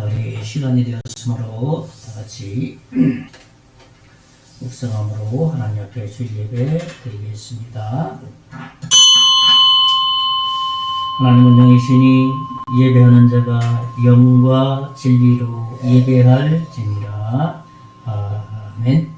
우리 시간이 되었으므로 다같이 묵상함으로 하나님 앞에 주일 예배 드리겠습니다. 하나님은 영이시니 예배하는 자가 영과 진리로 예배할지니라. 아멘.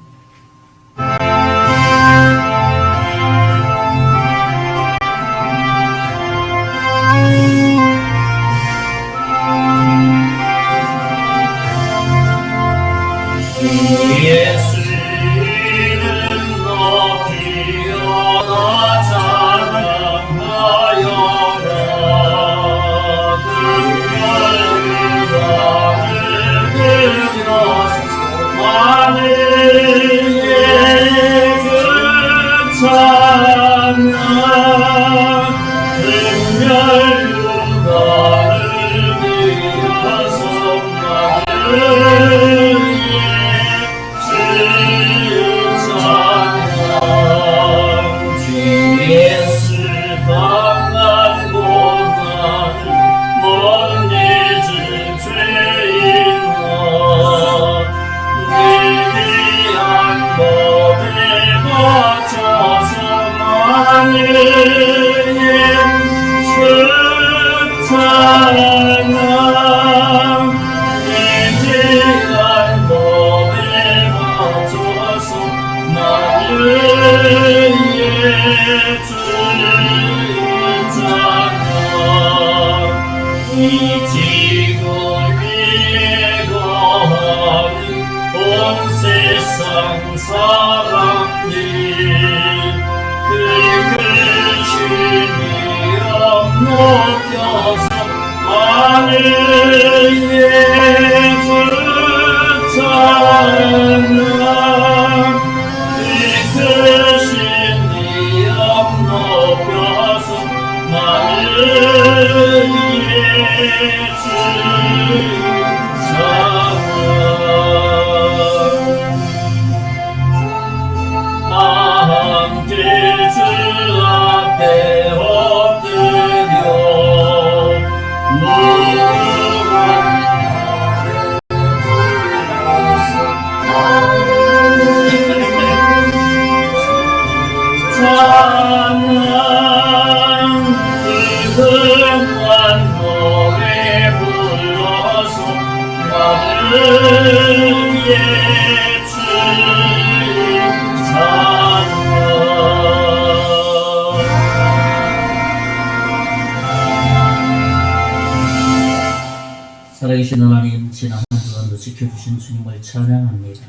살아계신 하나님, 지난 한 주간도 지켜주신 주님을 찬양합니다.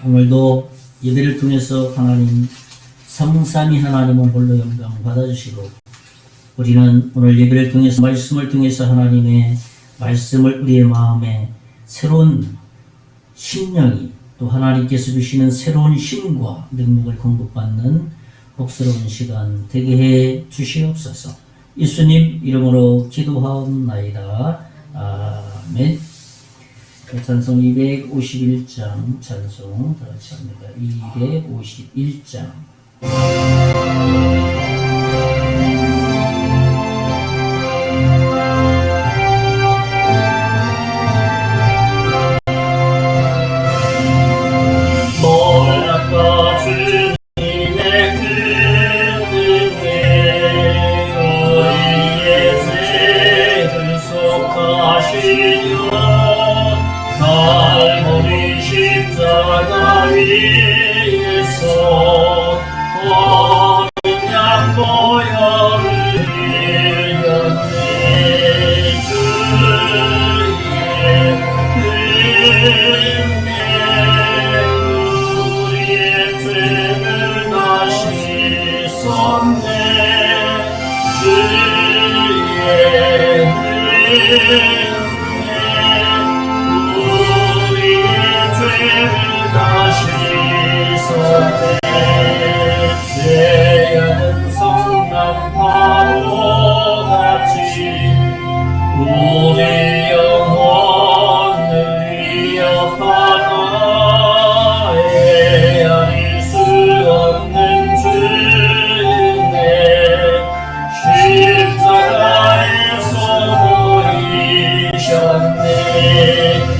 오늘도 예배를 통해서 하나님 삼삼위 하나님은 홀로 영광 받아주시고, 우리는 오늘 예배를 통해서 말씀을 통해서 하나님의 말씀을 우리의 마음에 새로운 심령이, 또 하나님께서 주시는 새로운 힘과 능력을 공급받는 복스러운 시간 되게 해 주시옵소서. 예수님 이름으로 기도하옵나이다. 아멘. 찬송 251장 찬송 다같이 합니다. 251장. 십자가에서 보이셨네.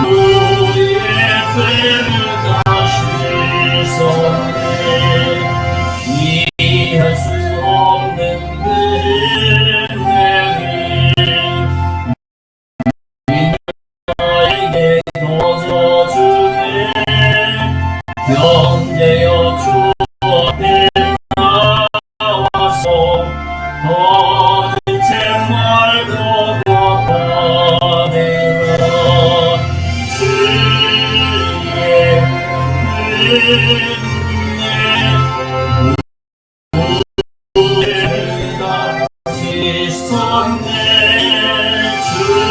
우리의 죄를 다시 씻었네. 이해할 수 없는 그 은혜를 나에게 거저주네. 형제여 주 앞에 나와서 거듭 말도 갚아내라. 주의 은혜 다시 섰네. 주의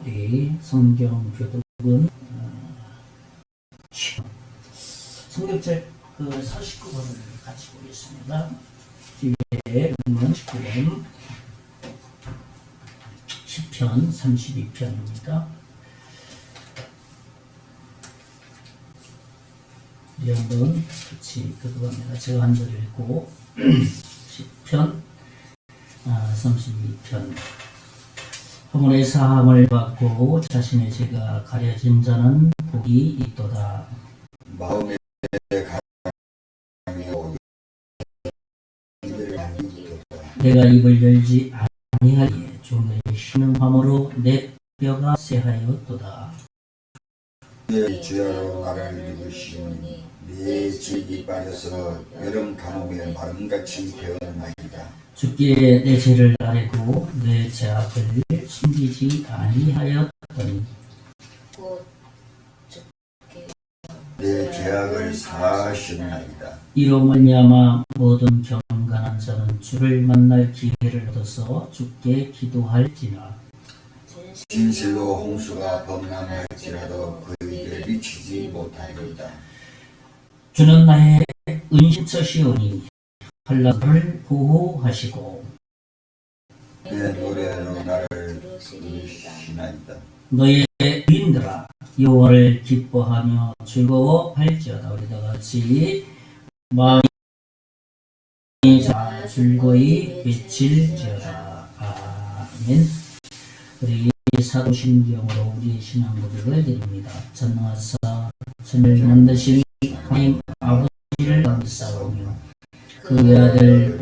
우리 성경 교독은 성경책 49번을 같이 보겠습니다. 뒤에 보면 19번 시편 32편입니다. 우리 한번 같이 교독합니다. 제가 한 절 읽고 시편 32편. 허물의 사함을 받고 자신의 죄가 가려진 자는 복이 있도다. 마음에 강하여 입을 알리도다. 내가 입을 열지 아니하리에 종일 쉬는 화무로 내 뼈가 쇠하였도다. 내 주야로 나를 입으시니 내 질이 빠져서 여름 가뭄에 마름같이 되었나이다. 주께 내 죄를 아뢰고 내 죄악을 숨기지 아니하였더니 내 죄악을 사하시나이다. 이로 말미암아 모든 경건한 자는 주를 만날 기회를 얻어서 주께 기도할지나. 진실로 홍수가 범람할지라도 그에게 미치지 못하리이다. 주는 나의 은신처시오니 한라를 보호하시고 내 노래로 나를 부르시나이다. 너의 의인들아 여호와를 기뻐하며 즐거워할지어다. 우리 다 같이 마음이 다 즐거이 외칠지어다. 아멘. 우리 사도신경으로 우리 신앙 고백을 드립니다. 전능하사 천을 만드신 하나님 아버지를 감사하며 그 아들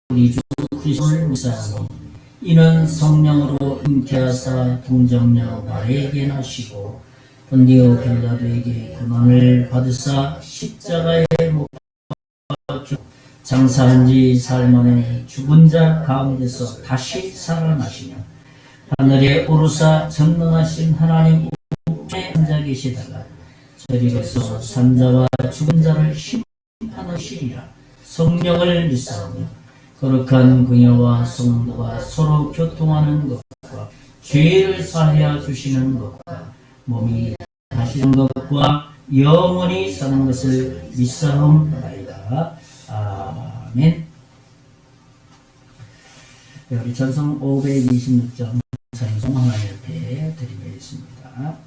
우리 주 그리스도를 믿사오니 이는 성령으로 잉태하사 동정녀 마리아에게 나시고 본디오 빌라도에게 고난을 받으사 십자가에 못 박혀 장사한 지 사흘 만에 죽은 자 가운데서 다시 살아나시며 하늘에 오르사 전능하신 하나님 우편에 앉아 계시다가 저리로서 산자와 죽은 자를 심판하시리라. 성령을 믿사오며 거룩한 궁녀와 성도가 서로 교통하는 것과 죄를 사하여 주시는 것과 몸이 다시는 것과 영원히 사는 것을 믿사옵나이다. 아멘. 우리 전성 526장 찬송 하나님 앞에 드리겠습니다.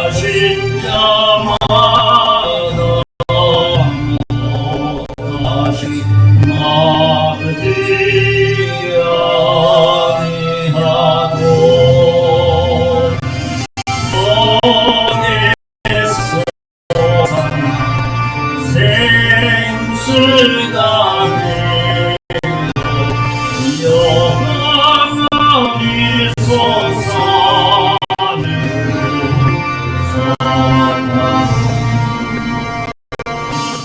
마신 자마다 다시 마르지 아니하고 손에서 생수가 영원히 솟아는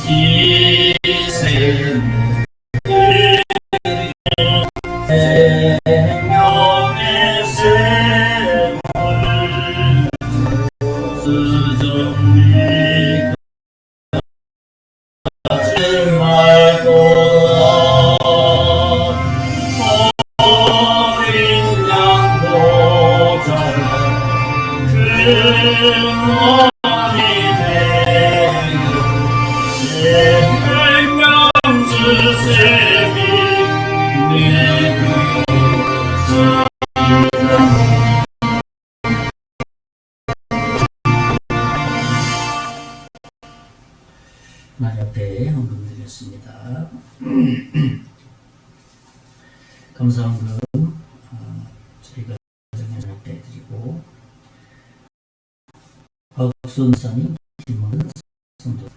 이 생명의 샘을 수정리 하지 말도다. 어린 양보자가 근원이 되어 생명 주셈이 믿으시라. 하나님 앞에 헌금 드렸습니다. 감사헌금 저희가 정해서 앞에 드리고 박순사님, 김원은 성도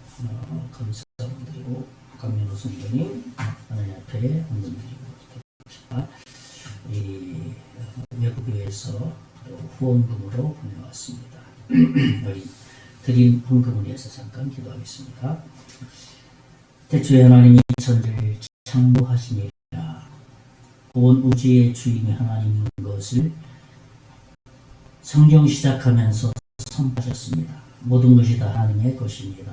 감사드리고 강민호 성도님 하나님 앞에 헌금 드리고 우리 외국교회에서 후원금으로 보내왔습니다. 우리 드린 헌금을 위해서 잠깐 기도하겠습니다. 태초에 하나님이 천지를 창조하시니라. 온 우주의 주인이 하나님인 것을 성경 시작하면서 선포하셨습니다. 모든 것이 다 하나님의 것입니다.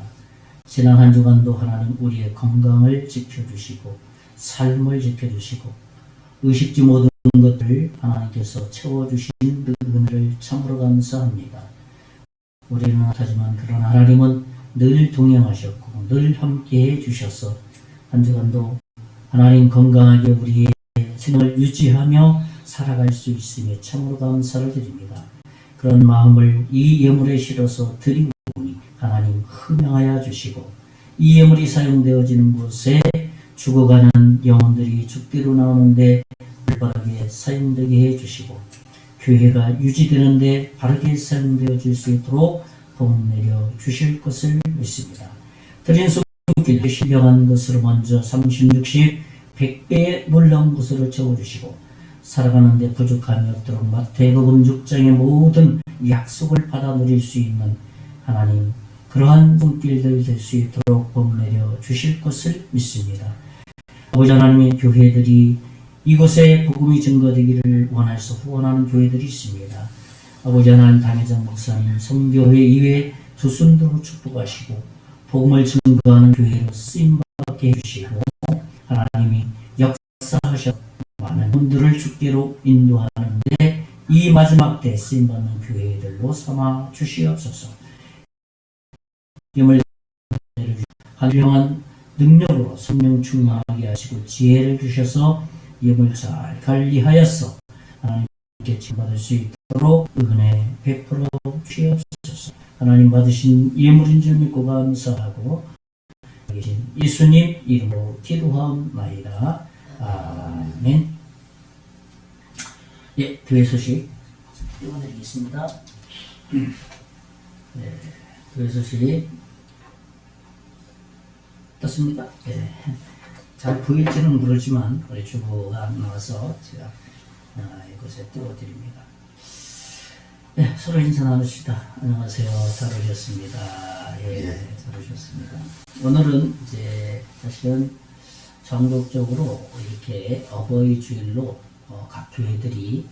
지난 한 주간도 하나님 우리의 건강을 지켜주시고 삶을 지켜주시고 의식주 모든 것들을 하나님께서 채워주신 그 은혜를 참으로 감사합니다. 우리는 하지만 그런 하나님은 늘 동행하셨고 늘 함께해 주셔서 한 주간도 하나님 건강하게 우리의 생을 유지하며 살아갈 수 있으며 참으로 감사를 드립니다. 그런 마음을 이 예물에 실어서 드리고 보니 하나님 흠양하여 주시고 이 예물이 사용되어지는 곳에 죽어가는 영혼들이 죽기로 나오는데 올바르게 사용되게 해주시고 교회가 유지되는데 바르게 사용되어질 수 있도록 복 내려 주실 것을 믿습니다. 드린 손길 신령한 것으로 먼저 30, 60, 100배의 놀라운 것으로 채워주시고 살아가는데 부족함이 없도록 마태복음 6장의 모든 약속을 받아 누릴 수 있는 하나님 그러한 손길들 될 수 있도록 복 내려 주실 것을 믿습니다. 아버지 하나님의 교회들이 이곳에 복음이 증거되기를 원해서 후원하는 교회들이 있습니다. 아버지 하나님 당회장 목사님 성교회 이외에 두 손으로 축복하시고 복음을 증거하는 교회로 쓰임받게 해주시고 하나님이 역사하셔 많은 분들을 주께로 인도하는데 이 마지막 때 쓰임받는 교회들로 삼아 주시옵소서. 힘을 한명한 능력으로 성령 충만하게 하시고 지혜를 주셔서 예물 잘 관리하여서 하나님께 칭받을 수 있도록 은혜 베풀어 주시옵소서. 하나님 받으신 예물인 줄 믿고 감사하고 계신 예수님 이름으로 기도하옵나이다. 아멘. 예, 교회 소식 띄워드리겠습니다. 네, 교회 소식 떴습니다. 네. 잘 보일지는 모르지만 우리 주부가 나와서 제가 이곳에 띄워드립니다. 네, 서로 인사 나누시다. 안녕하세요. 잘 오셨습니다. 예, 잘 오셨습니다. 오늘은 이제 사실은 전국적으로 이렇게 어버이 주일로 각 교회들이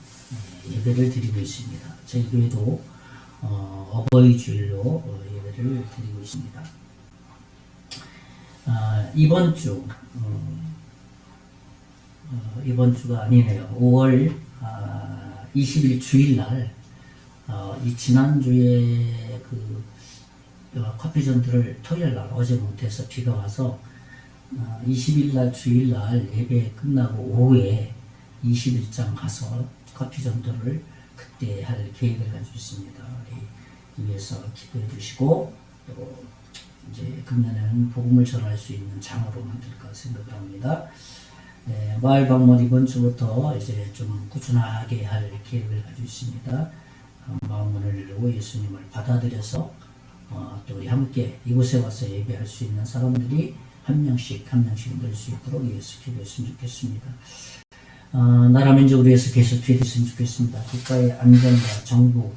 예배를 드리고 있습니다. 저희 교회도 어버이 주일로 예배를 드리고 있습니다. 이번 주 이번 주가 아니네요. 5월 20일 주일날 이 지난주에 그 커피전들을 토요일날 어제 못해서 비가 와서 20일날 주일날 예배 끝나고 오후에 21장 가서 커피전도를 그때 할 계획을 가지고 있습니다. 우리 위해서 기도해 주시고 또 이제 금년에는 복음을 전할 수 있는 장으로 만들까 생각을 합니다. 마을 방문 이번 주부터 이제 좀 꾸준하게 할 계획을 가지고 있습니다. 마음문을 열고 예수님을 받아들여서 또 우리 함께 이곳에 와서 예배할 수 있는 사람들이 한 명씩 늘 수 있도록 위해서 기도했으면 좋겠습니다. 나라 민족을 위해서 계속 기도했으면 좋겠습니다. 국가의 안전과 정부,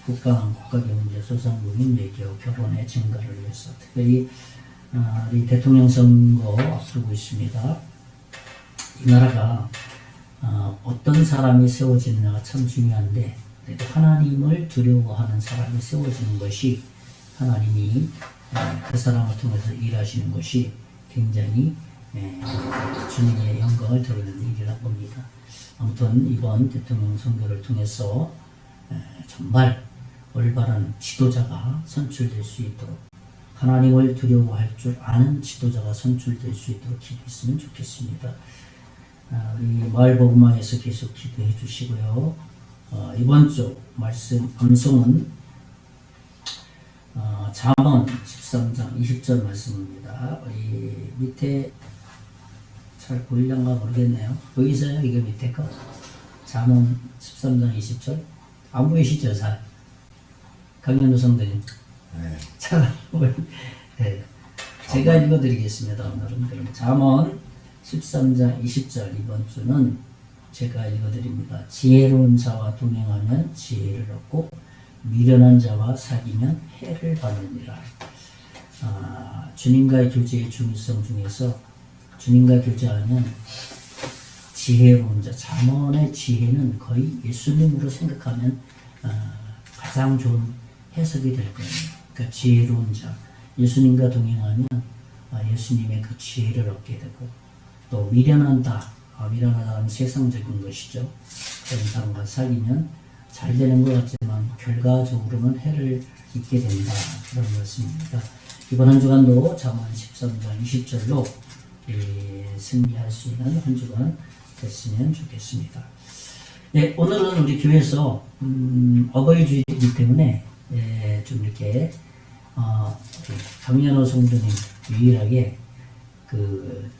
국가안, 국가경제, 소상공인, 외교, 결혼의 증가를 위해서 특별히 우리 대통령 선거 앞두고 있습니다. 이 나라가 어떤 사람이 세워지느냐가 참 중요한데 그래도 하나님을 두려워하는 사람이 세워지는 것이 하나님이 그 사람을 통해서 일하시는 것이 굉장히 주님의 영광을 드러내는 일이라고 봅니다. 아무튼 이번 대통령 선거를 통해서 정말 올바른 지도자가 선출될 수 있도록 하나님을 두려워할 줄 아는 지도자가 선출될 수 있도록 기도했으면 좋겠습니다. 우리 마을복음화에서 계속 기도해 주시고요. 이번 주 말씀 암송은 잠언 13장 20절 말씀입니다. 우리 밑에 잘 보이려나 모르겠네요. 보이세요? 이거 밑에 거? 잠언 13장 20절? 안 보이시죠? 잘? 강연우 성도님. 네. 잘 안 보여요. 네. 제가 읽어드리겠습니다. 오늘은 그럼 잠언 13장 20절 이번 주는 제가 읽어드립니다. 지혜로운 자와 동행하면 지혜를 얻고 미련한 자와 사귀면 해를 받느니라. 주님과의 교제의 중요성 중에서 주님과 교제하면 지혜로운 자, 잠언의 지혜는 거의 예수님으로 생각하면 가장 좋은 해석이 될 거예요. 그러니까 지혜로운 자, 예수님과 동행하면 예수님의 그 지혜를 얻게 되고 또 미련하다, 미련하다는 세상적인 것이죠. 그런 사람과 사귀면 잘 되는 것 같지만 결과적으로는 해를 입게 된다. 그런 말씀입니다. 이번 한 주간도 잠언 13장 20절로 승리할 수 있는 한 주간 됐으면 좋겠습니다. 네, 오늘은 우리 교회에서 어버이주일이기 때문에 좀 이렇게 강연호 성도님 유일하게 그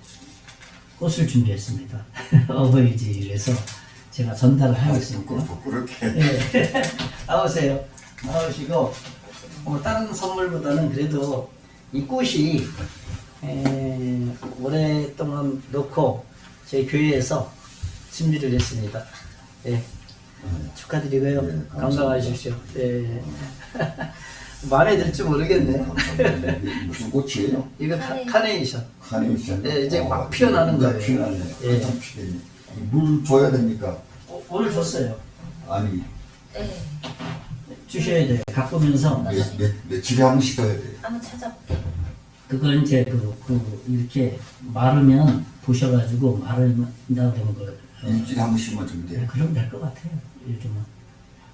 꽃을 준비했습니다. 어버이주일에서 제가 전달을 하겠습니다. 그렇게. 네. 나오세요. 나오시고 다른 선물보다는 그래도 이 꽃이 오랫동안 놓고 저희 교회에서 준비를 했습니다. 네. 축하드리고요. 네, 건강하십시오. 네. 마음에 들지 모르겠네. 무슨 꽃이에요? 이거 카네이션. 카네이션. 네, 이제 막 피어나는 거예요. 피어나네. 예. 물 줘야 됩니까? 오늘 줬어요. 아니. 네. 주셔야 돼요. 가꾸면서. 며칠에 한 번씩 떠야 돼요. 한번 찾아볼게요. 그걸 이제 이렇게 마르면 부셔가지고 마른다 그러는 거예요. 일주일에 한 번씩만 주면 돼요. 네, 그럼 될 것 같아요. 요즘은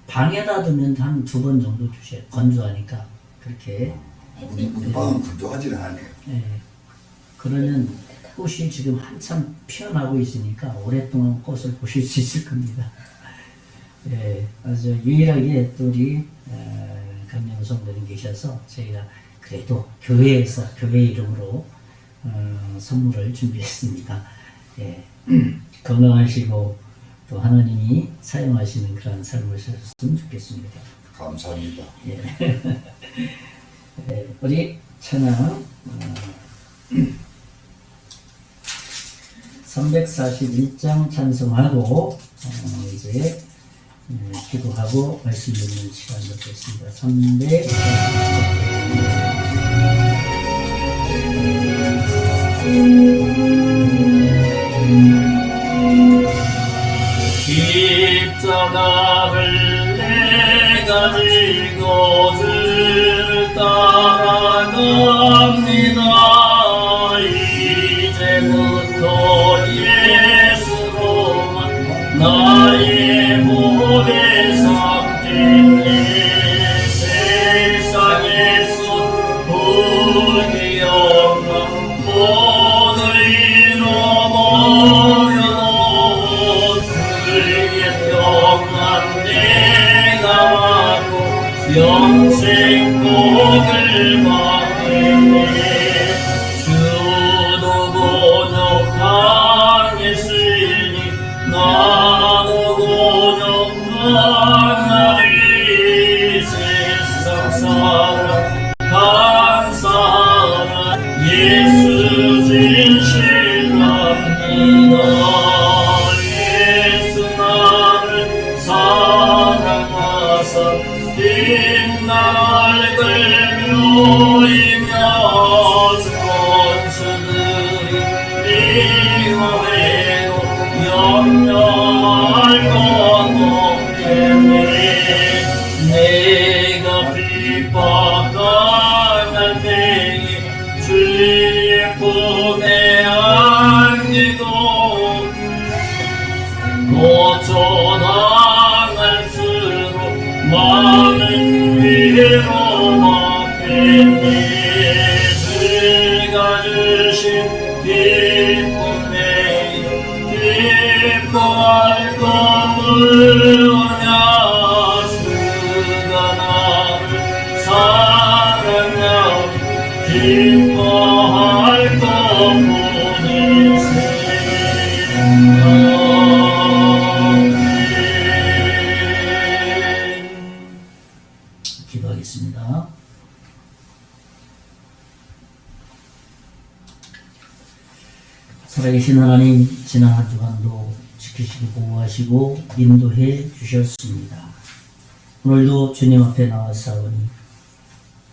방에다 두면 한 2번 정도 주셔요. 건조하니까 그렇게. 우리 방은 건조하지는 않아요. 네. 그러면 꽃이 지금 한참 피어나고 있으니까 오랫동안 꽃을 보실 수 있을 겁니다. 예, 아주 유일하게 또 우리 강령 성도님 계셔서 저희가 그래도 교회에서 교회 이름으로 선물을 준비했습니다. 예, 건강하시고 또 하나님이 사용하시는 그런 삶을 사셨으면 좋겠습니다. 감사합니다. 예. 예, 우리 찬양 341장 찬송하고 이제 기도하고 말씀 듣는 시간 갖겠습니다. 341장 십자가를 내가 들고 늘 따라갑니다. 오늘 잃어버려도 그의 평안 내가 받고 영생 복을 받겠네. 주도 곤욕 당했으니 나도 곤욕 당하리. 세상 사랑 감사하라. 예수 진실합니다. 예수 나를 사랑하사 빛날 걸묘이며 선수들이 미워해도 염려할 것 없겠네. 내가 핍박당할 때에 주의 품에 안기고 고쳐당할수록 많은 위로 받겠네. 주가 주신 기쁨에 기뻐할 것을 오냐. 주가 나를 사랑하니 기뻐할 것뿐일세. 기도하겠습니다. 살아계신 하나님, 지난 한 주간도 지키시고 보호하시고 인도해 주셨습니다. 오늘도 주님 앞에 나와사오니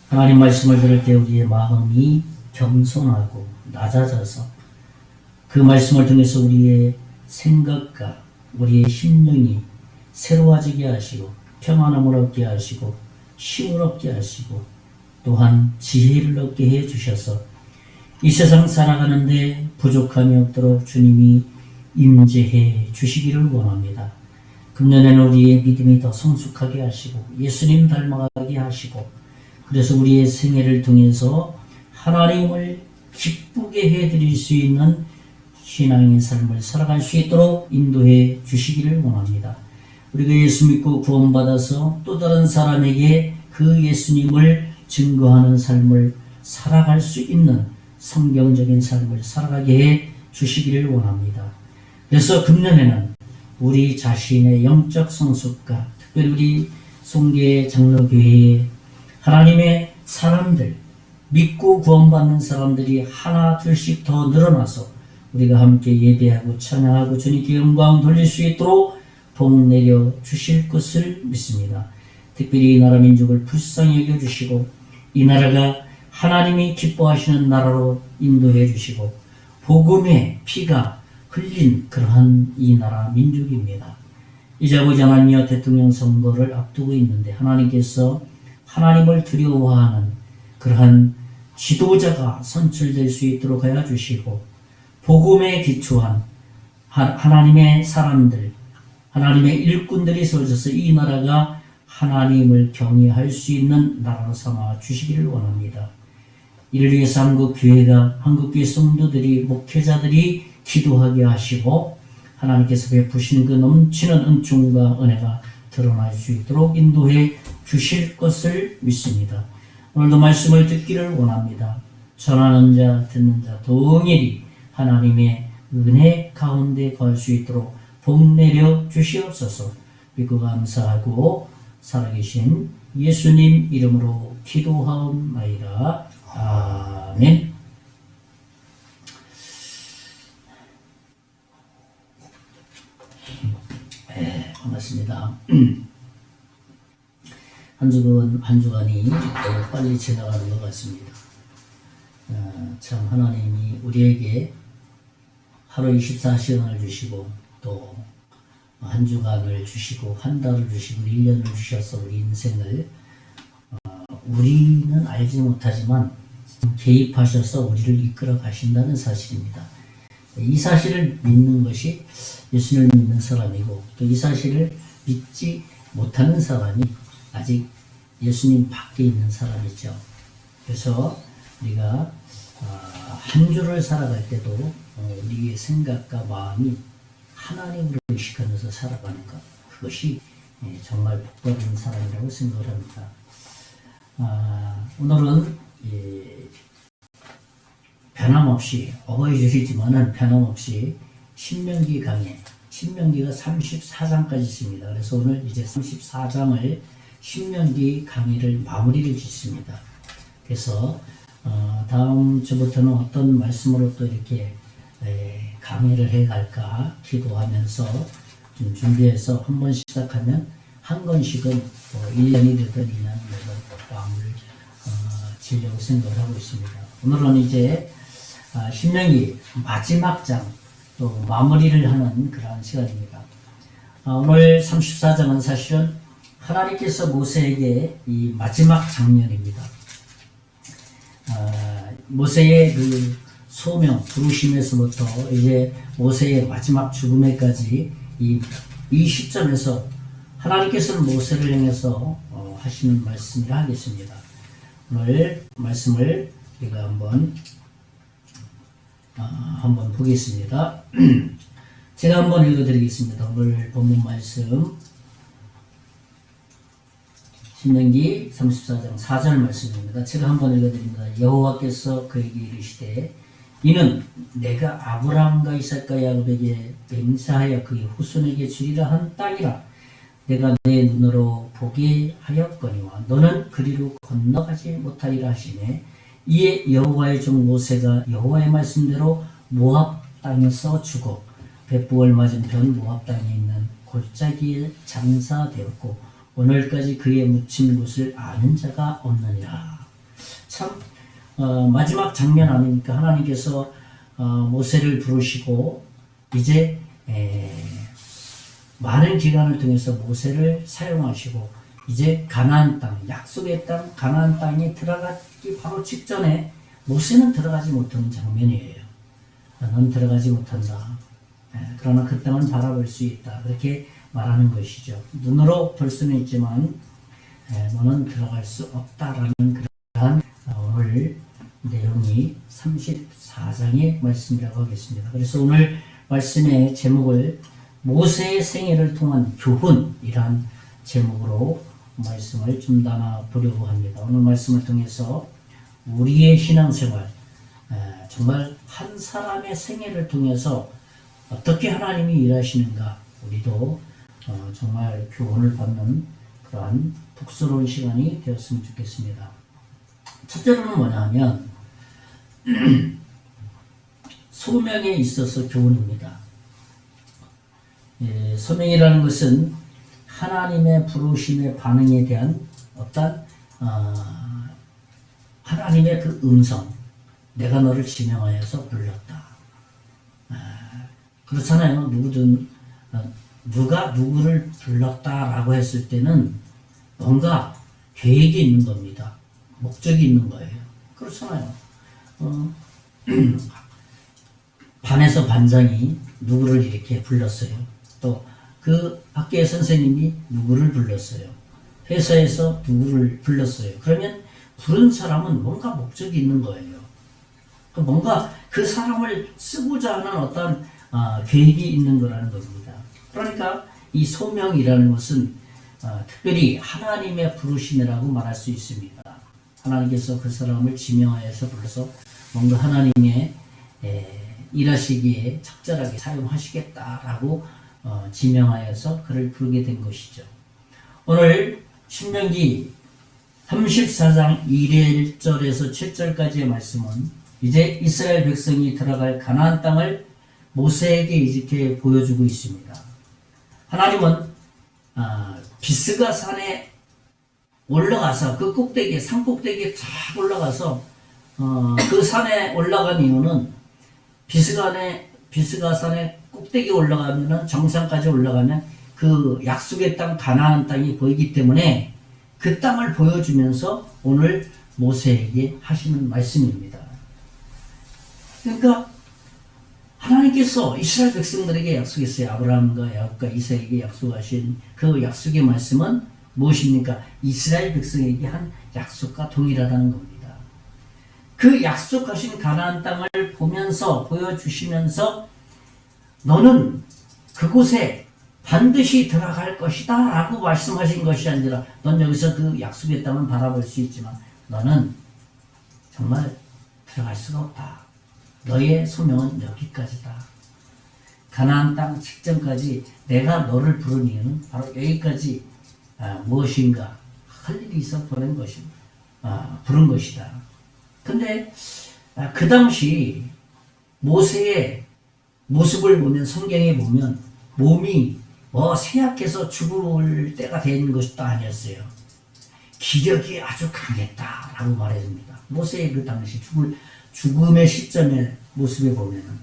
하나님 말씀을 들을 때 우리의 마음이 겸손하고 낮아져서 그 말씀을 통해서 우리의 생각과 우리의 심령이 새로워지게 하시고 평안함을 얻게 하시고 힘을 얻게 하시고 또한 지혜를 얻게 해 주셔서 이 세상 살아가는데 부족함이 없도록 주님이 임재해 주시기를 원합니다. 금년에는 우리의 믿음이 더 성숙하게 하시고 예수님 닮아가게 하시고 그래서 우리의 생애를 통해서 하나님을 기쁘게 해드릴 수 있는 신앙의 삶을 살아갈 수 있도록 인도해 주시기를 원합니다. 우리가 예수 믿고 구원받아서 또 다른 사람에게 그 예수님을 증거하는 삶을 살아갈 수 있는 성경적인 삶을 살아가게 해 주시기를 원합니다. 그래서 금년에는 우리 자신의 영적 성숙과 특별히 우리 송계 장로교회의 하나님의 사람들, 믿고 구원받는 사람들이 하나 둘씩 더 늘어나서 우리가 함께 예배하고 찬양하고 주님께 영광 돌릴 수 있도록 복 내려 주실 것을 믿습니다. 특별히 이 나라 민족을 불쌍히 여겨주시고 이 나라가 하나님이 기뻐하시는 나라로 인도해 주시고 복음의 피가 흘린 그러한 이 나라 민족입니다. 이제 아버지 하나님이여 대통령 선거를 앞두고 있는데 하나님께서 하나님을 두려워하는 그러한 지도자가 선출될 수 있도록 하여 주시고 복음에 기초한 하나님의 사람들, 하나님의 일꾼들이 세워져서 이 나라가 하나님을 경외할 수 있는 나라로 삼아 주시기를 원합니다. 이를 위해서 한국교회가, 한국교회 성도들이, 목회자들이 기도하게 하시고 하나님께서 베푸시는 그 넘치는 은총과 은혜가 드러날 수 있도록 인도해 주실 것을 믿습니다. 오늘도 말씀을 듣기를 원합니다. 전하는 자, 듣는 자 동일이 하나님의 은혜 가운데 거할 수 있도록 복 내려 주시옵소서. 믿고 감사하고 살아계신 예수님 이름으로 기도하옵나이다. 아멘. 네, 반갑습니다. 한 주간이 빨리 지나가는 것 같습니다. 참 하나님이 우리에게 하루 24시간을 주시고 또 한 주간을 주시고 한 달을 주시고 1년을 주셔서 우리 인생을 우리는 알지 못하지만 개입하셔서 우리를 이끌어 가신다는 사실입니다. 이 사실을 믿는 것이 예수님을 믿는 사람이고 또 이 사실을 믿지 못하는 사람이 아직 예수님 밖에 있는 사람이죠. 그래서 우리가 한 주를 살아갈 때도 우리의 생각과 마음이 하나님으로 의식하면서 살아가는 것, 그것이 정말 복받은 사람이라고 생각을 합니다. 오늘은 변함없이 어버이주이지만은 변함없이 신명기 강의, 신명기가 34장까지 있습니다. 그래서 오늘 이제 34장을 신명기 강의를 마무리를 짓습니다. 그래서 다음 주부터는 어떤 말씀으로 또 이렇게 강의를 해갈까 기도하면서 좀 준비해서 한 번 시작하면 한 권씩은 1년이 되든 2년 되든 마음을 지려고 생각을 하고 있습니다. 오늘은 이제 신명기 마지막 장, 또 마무리를 하는 그러한 시간입니다. 오늘 34장은 사실은 하나님께서 모세에게 이 마지막 장면입니다. 모세의 그 소명, 부르심에서부터 이제 모세의 마지막 죽음에까지 이 시점에서 하나님께서는 모세를 향해서 하시는 말씀을 하겠습니다. 오늘 말씀을 우리가 한번 보겠습니다. 제가 한번 읽어드리겠습니다. 오늘 본문 말씀 신명기 34장 4절 말씀입니다. 제가 한번 읽어드립니다. 여호와께서 그에게 이르시되 이는 내가 아브라함과 이삭과 야곱에게 맹세하여 그의 후손에게 주리라 한 땅이라. 내가 내 눈으로 보게 하였거니와 너는 그리로 건너가지 못하리라 하시네. 이에 여호와의 종 모세가 여호와의 말씀대로 모압 땅에서 죽어 벳부을 맞은편 모압 땅에 있는 골짜기에 장사되었고 오늘까지 그의 묻힌 곳을 아는 자가 없느니라. 참 마지막 장면 아닙니까? 하나님께서 모세를 부르시고 이제 많은 기간을 통해서 모세를 사용하시고 이제 가나안 땅, 약속의 땅, 가나안 땅에 들어가기 바로 직전에 모세는 들어가지 못하는 장면이에요. 넌 들어가지 못한다. 그러나 그 땅은 바라볼 수 있다. 그렇게 말하는 것이죠. 눈으로 볼 수는 있지만 너는 들어갈 수 없다라는 그러한 오늘 내용이 34장의 말씀이라고 하겠습니다. 그래서 오늘 말씀의 제목을 모세의 생애를 통한 교훈이란 제목으로 말씀을 좀 담아 보려고 합니다. 오늘 말씀을 통해서 우리의 신앙생활, 정말 한 사람의 생애를 통해서 어떻게 하나님이 일하시는가 우리도 정말 교훈을 받는 그러한 복스러운 시간이 되었으면 좋겠습니다. 첫째로는 뭐냐면 소명에 있어서 교훈입니다. 소명이라는 것은 하나님의 부르심의 반응에 대한 어떤 하나님의 그 음성, 내가 너를 지명하여서 불렀다. 그렇잖아요. 누구든 누가 누구를 불렀다라고 했을 때는 뭔가 계획이 있는 겁니다. 목적이 있는 거예요. 그렇잖아요. 반에서 반장이 누구를 이렇게 불렀어요. 또 그 학교의 선생님이 누구를 불렀어요. 회사에서 누구를 불렀어요. 그러면 부른 사람은 뭔가 목적이 있는 거예요. 뭔가 그 사람을 쓰고자 하는 어떤 계획이 있는 거라는 겁니다. 그러니까 이 소명이라는 것은 특별히 하나님의 부르심이라고 말할 수 있습니다. 하나님께서 그 사람을 지명하여서 불러서 뭔가 하나님의 일하시기에 적절하게 사용하시겠다라고 지명하여서 그를 부르게 된 것이죠. 오늘 신명기 34장 1절에서 7절까지의 말씀은 이제 이스라엘 백성이 들어갈 가나안 땅을 모세에게 이렇게 보여주고 있습니다. 하나님은 비스가 산에 올라가서 그 꼭대기에 산 꼭대기에 쫙 올라가서 그 산에 올라간 이유는 비스가 산에 꼭대기 올라가면은 정상까지 올라가면 그 약속의 땅 가나안 땅이 보이기 때문에 그 땅을 보여주면서 오늘 모세에게 하시는 말씀입니다. 그러니까 하나님께서 이스라엘 백성들에게 약속했어요. 아브라함과 야곱과 이삭에게 약속하신 그 약속의 말씀은 무엇입니까? 이스라엘 백성에게 한 약속과 동일하다는 겁니다. 그 약속하신 가나안 땅을 보면서 보여주시면서 너는 그곳에 반드시 들어갈 것이다 라고 말씀하신 것이 아니라 넌 여기서 그 약속의 땅은 바라볼 수 있지만 너는 정말 들어갈 수가 없다. 너의 소명은 여기까지다. 가나안 땅 직전까지 내가 너를 부른 이유는 바로 여기까지 무엇인가 할 일이 있어 부른 것이다. 근데 그 당시 모세의 모습을 보면 성경에 보면 몸이 쇠약해서 죽을 때가 된 것도 아니었어요. 기력이 아주 강했다라고 말해줍니다. 모세의 그 당시 죽음의 시점의 모습에 보면은.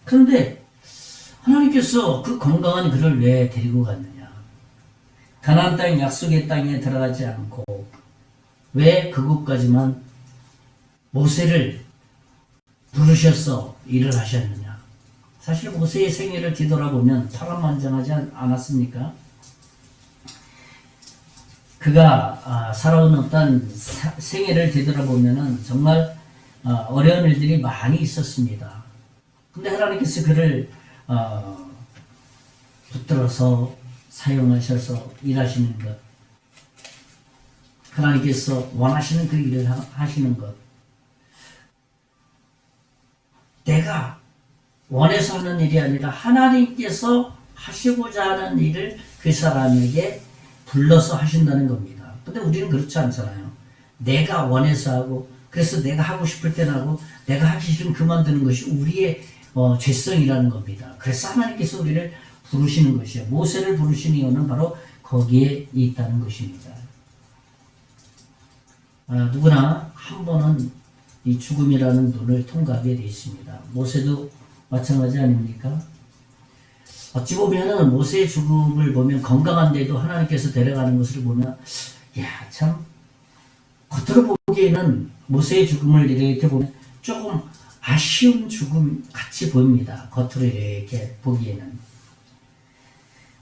그런데 하나님께서 그 건강한 그를 왜 데리고 갔느냐? 가나안 땅 약속의 땅에 들어가지 않고 왜 그곳까지만 모세를 부르셔서 일을 하셨느냐? 사실 모세의 생애를 뒤돌아보면 파란만장하지 않았습니까? 그가 살아온 어떤 생애를 뒤돌아보면 정말 어려운 일들이 많이 있었습니다. 근데 하나님께서 그를 붙들어서 사용하셔서 일하시는 것, 하나님께서 원하시는 그 일을 하시는 것, 내가 원해서 하는 일이 아니라 하나님께서 하시고자 하는 일을 그 사람에게 불러서 하신다는 겁니다. 근데 우리는 그렇지 않잖아요. 내가 원해서 하고 그래서 내가 하고 싶을 때는 하고 내가 하기 싫으면 그만두는 것이 우리의 죄성이라는 겁니다. 그래서 하나님께서 우리를 부르시는 것이에요. 모세를 부르시는 이유는 바로 거기에 있다는 것입니다. 누구나 한 번은 이 죽음이라는 눈을 통과하게 되어 있습니다. 모세도 마찬가지 아닙니까? 어찌 보면은 모세의 죽음을 보면 건강한데도 하나님께서 데려가는 것을 보면 참 겉으로 보기에는 모세의 죽음을 이렇게 보면 조금 아쉬운 죽음 같이 보입니다. 겉으로 이렇게 보기에는.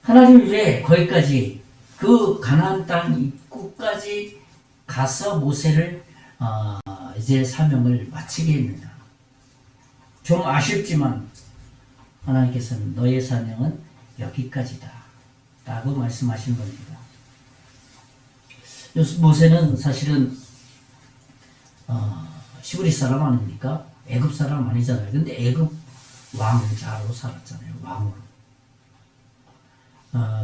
하나님 왜 거기까지 그 가나안 땅 입구까지 가서 모세를 이제 사명을 마치게 했느냐? 좀 아쉽지만 하나님께서는 너의 사명은 여기까지다 라고 말씀하신 겁니다. 모세는 사실은 시브리 사람 아닙니까? 애굽 사람 아니잖아요. 근데 애굽 왕자로 살았잖아요. 왕으로.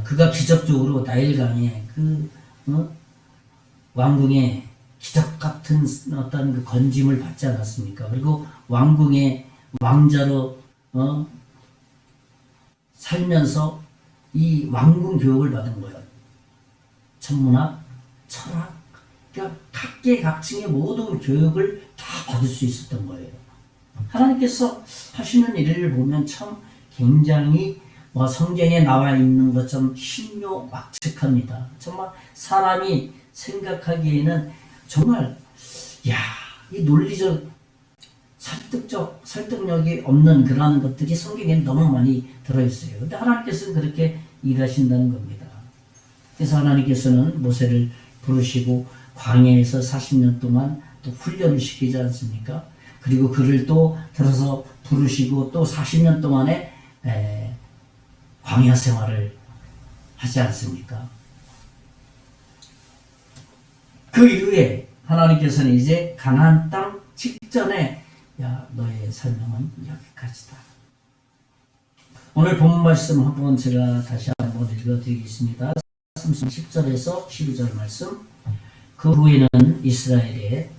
그가 기적적으로 나일강에 왕궁에 기적 같은 어떤 그 건짐을 받지 않았습니까? 그리고 왕궁의 왕자로 살면서 이 왕궁 교육을 받은 거예요. 천문학, 철학, 그러니까 각계각층의 모든 교육을 다 받을 수 있었던 거예요. 하나님께서 하시는 일을 보면 참 굉장히 성경에 나와 있는 것처럼 신묘막측합니다. 정말 사람이 생각하기에는 정말 이 논리적 설득력이 없는 그러한 것들이 성경에 너무 많이 들어있어요. 근데 하나님께서는 그렇게 일하신다는 겁니다. 그래서 하나님께서는 모세를 부르시고 광야에서 40년 동안 또 훈련을 시키지 않습니까? 그리고 그를 또 들어서 부르시고 또 40년 동안의 광야 생활을 하지 않습니까? 그 이후에 하나님께서는 이제 가나안 땅 직전에 너의 설명은 여기까지다. 오늘 본문 말씀 한번 제가 다시 한번 읽어드리겠습니다. 10절에서 12절 말씀. 그 후에는 이스라엘에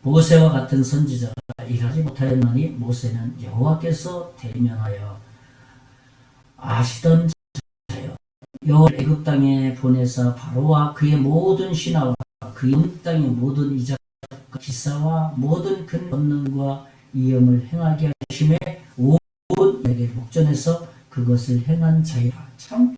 모세와 같은 선지자가 일하지 못하였나니 모세는 여호와께서 대면하여 아시던 자요 여호와를 애굽 땅에 보내사 바로와 그의 모든 신하와 그의 온 땅의 모든 이적과 기사와 모든 큰 권능과 이음을 행하게 하심에 온 에게 목전에서 그것을 행한 자이라. 참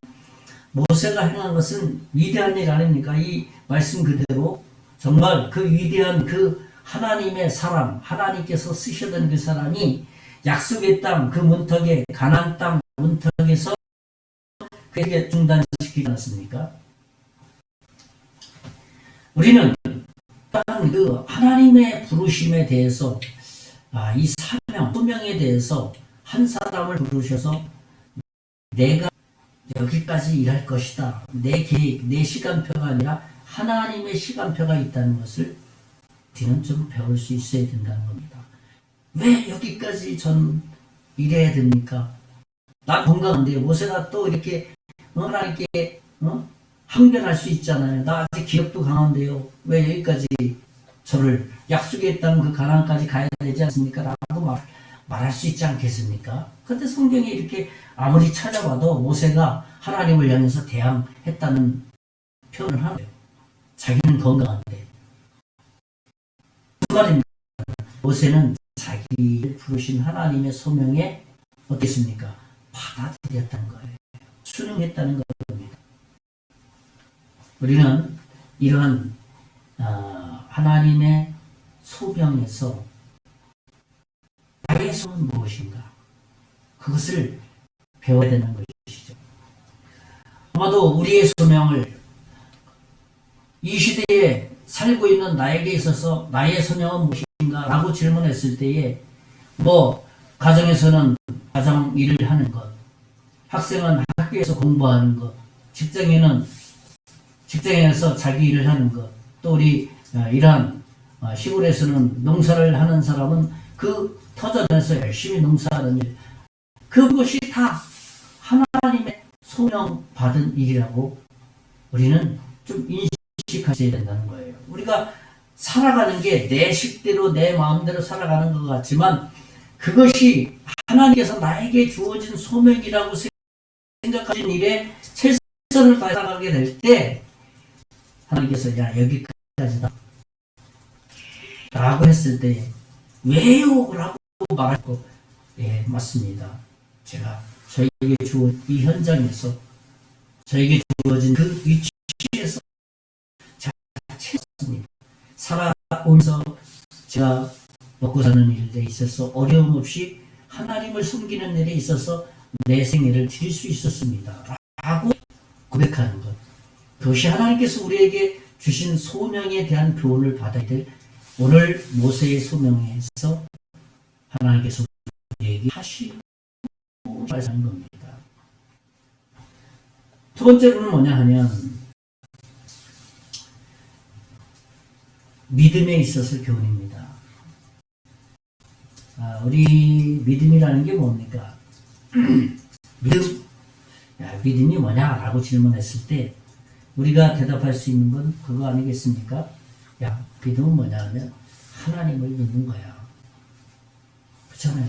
모세가 행한 것은 위대한 일 아닙니까? 이 말씀 그대로 정말 그 위대한 그 하나님의 사람, 하나님께서 쓰시던 그 사람이 약속의 땅 그 문턱에 가나안 땅 문턱에서 그에게 중단시키지 않았습니까? 우리는 그 하나님의 부르심에 대해서 이 사명, 소명에 대해서 한 사람을 부르셔서 내가 여기까지 일할 것이다. 내 계획, 내 시간표가 아니라 하나님의 시간표가 있다는 것을 우리는 좀 배울 수 있어야 된다는 겁니다. 왜 여기까지 전 일해야 됩니까? 난 건강한데 모세가 또 이렇게 하나님께 항변할 수 있잖아요. 나 아직 기력도 강한데요. 왜 여기까지 저를 약속했다는 그 가나안까지 가야 되지 않습니까? 라고 말할 수 있지 않겠습니까? 그런데 성경에 이렇게 아무리 찾아봐도 모세가 하나님을 향해서 대항했다는 표현을 하는 거예요. 자기는 건강한데. 무슨 말입니까? 모세는 자기를 부르신 하나님의 소명에 어땠습니까? 받아들였다는 거예요. 순응했다는 겁니다. 우리는 이러한 하나님의 소명에서 나의 소명은 무엇인가? 그것을 배워야 되는 것이죠. 아마도 우리의 소명을 이 시대에 살고 있는 나에게 있어서 나의 소명은 무엇인가? 라고 질문했을 때에 가정에서는 가정 일을 하는 것, 학생은 학교에서 공부하는 것, 직장에서 자기 일을 하는 것, 또 우리 이러한 시골에서는 농사를 하는 사람은 그 터전에서 열심히 농사하는 일, 그것이 다 하나님의 소명받은 일이라고 우리는 좀 인식하셔야 된다는 거예요. 우리가 살아가는 게 내 식대로 내 마음대로 살아가는 것 같지만 그것이 하나님께서 나에게 주어진 소명이라고 생각하신 일에 최선을 다해 살아가게 될 때 하나님께서 여기까지다 라고 했을 때 왜요? 라고 말하고 맞습니다. 제가 저에게 주어진 이 현장에서 저에게 주어진 그 위치에서 제가 최선입니다. 살아오면서 제가 먹고 사는 일에 있어서 어려움 없이 하나님을 섬기는 일에 있어서 내 생애를 드릴 수 있었습니다. 라고 고백하는 것. 그것이 하나님께서 우리에게 주신 소명에 대한 교훈을 받아야 될 오늘 모세의 소명에서 하나님께서 우리에게 하시고 말하는 겁니다. 두 번째로는 뭐냐 하면 믿음에 있어서 교훈입니다. 우리 믿음이라는 게 뭡니까? 믿음이 뭐냐라고 질문했을 때 우리가 대답할 수 있는 건 그거 아니겠습니까? 믿음은 뭐냐 하면 하나님을 믿는 거야. 그렇잖아요.